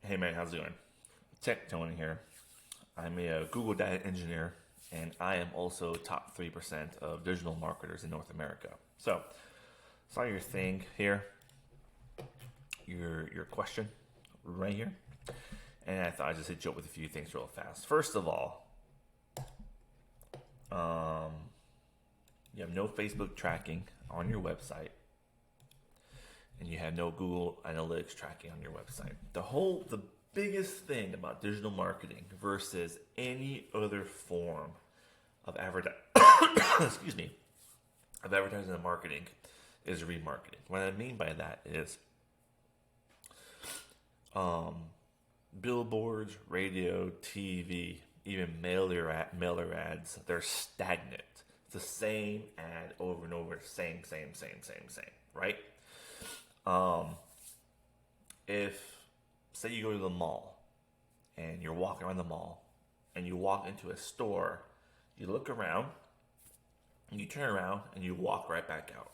Hey man, how's it going? Tech Tony here. I'm a Google data engineer, and I am also top 3% of digital marketers in North America. So, saw your thing here, your question right here, and I thought I'd just hit you up with a few things real fast. First of all, um, you have no Facebook tracking on your website, and you have no Google Analytics tracking on your website. The biggest thing about digital marketing versus any other form of advertising, excuse me, of advertising and marketing is remarketing. What I mean by that is um, billboards, radio, TV, even mailer ads. They're stagnant. It's the same ad over and over. Same, right? Um, if say you go to the mall and you're walking around the mall and you walk into a store, you look around, and you turn around and you walk right back out.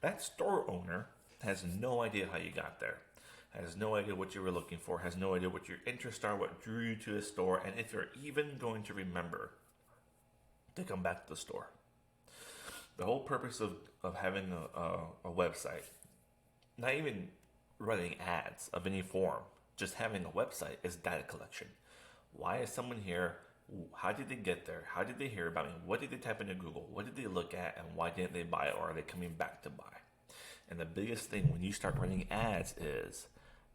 That store owner has no idea how you got there, has no idea what you were looking for, has no idea what your interests are, what drew you to the store, and if you're even going to remember to come back to the store. The whole purpose of having a website, not even running ads of any form, just having a website, is data collection. Why is someone here? How did they get there? How did they hear about me? What did they type into Google? What did they look at, and why didn't they buy it, or are they coming back to buy? And the biggest thing when you start running ads is,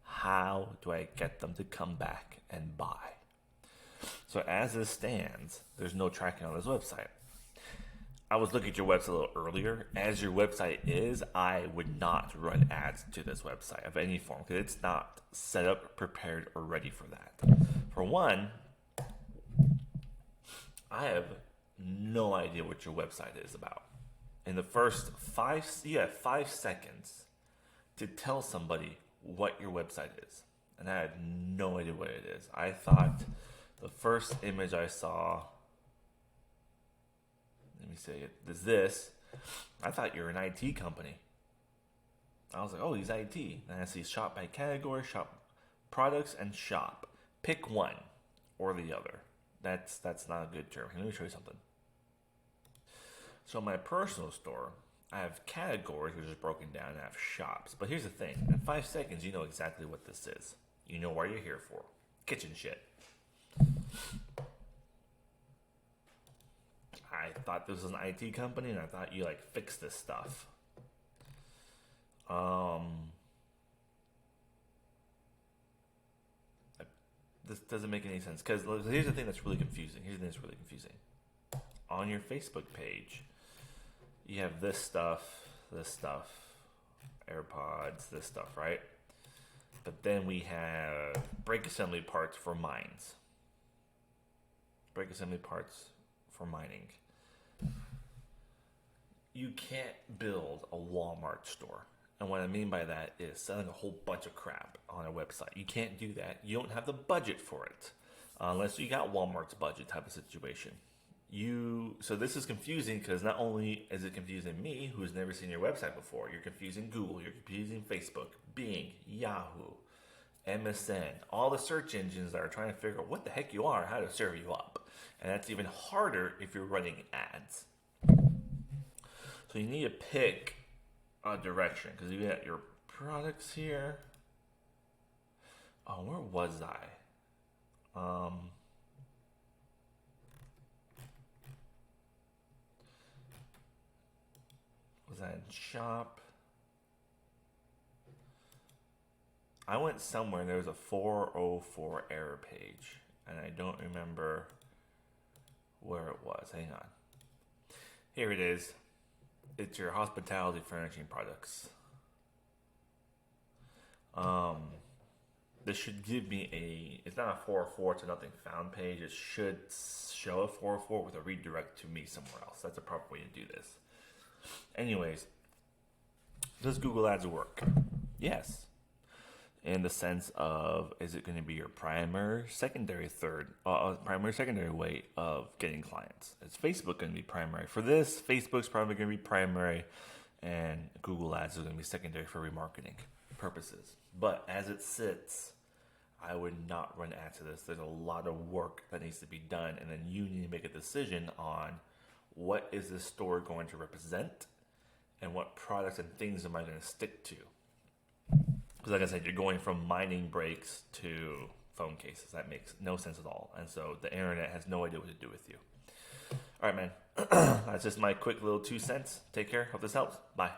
how do I get them to come back and buy? So as it stands, there's no tracking on this website. I was looking at your website a little earlier. As your website is, I would not run ads to this website of any form because it's not set up, prepared, or ready for that. For one, I have no idea what your website is about. In the first you have 5 seconds to tell somebody what your website is. And I had no idea what it is. I thought the first image I saw, let me say it, is this. I thought you were an IT company. I was like, oh, he's IT. And I see shop by category, shop products, and shop. Pick one or the other. That's not a good term. Let me show you something. So in my personal store, I have categories which is broken down, and I have shops. But here's the thing. In 5 seconds, you know exactly what this is. You know what you're here for. Kitchen shit. I thought this was an IT company, and I thought you fix this stuff. This doesn't make any sense because here's the thing that's really confusing. On your Facebook page, you have this stuff, AirPods, this stuff, right? But then we have brake assembly parts for mines. Brake assembly parts for mining. You can't build a Walmart store. And what I mean by that is selling a whole bunch of crap on a website. You can't do that. You don't have the budget for it. Unless you got Walmart's budget type of situation. So this is confusing because not only is it confusing me, who's never seen your website before, you're confusing Google, you're confusing Facebook, Bing, Yahoo, MSN, all the search engines that are trying to figure out what the heck you are, how to serve you up. And that's even harder if you're running ads. So you need to pick a direction because you got your products here. Oh, where was I? Was I in shop? I went somewhere and there was a 404 error page, and I don't remember where it was. Hang on. Here it is. It's your hospitality furnishing products. This should give me it's not a 404, it's a nothing found page. It should show a 404 with a redirect to me somewhere else. That's a proper way to do this. Anyways, does Google Ads work? Yes. In the sense of, is it going to be your primary, secondary way of getting clients? Is Facebook going to be primary? For this, Facebook's probably going to be primary, and Google Ads is going to be secondary for remarketing purposes. But as it sits, I would not run ads to this. There's a lot of work that needs to be done, and then you need to make a decision on what is this store going to represent and what products and things am I going to stick to. Because like I said, you're going from mining breaks to phone cases. That makes no sense at all. And so the internet has no idea what to do with you. All right, man. That's just my quick little 2 cents. Take care. Hope this helps. Bye.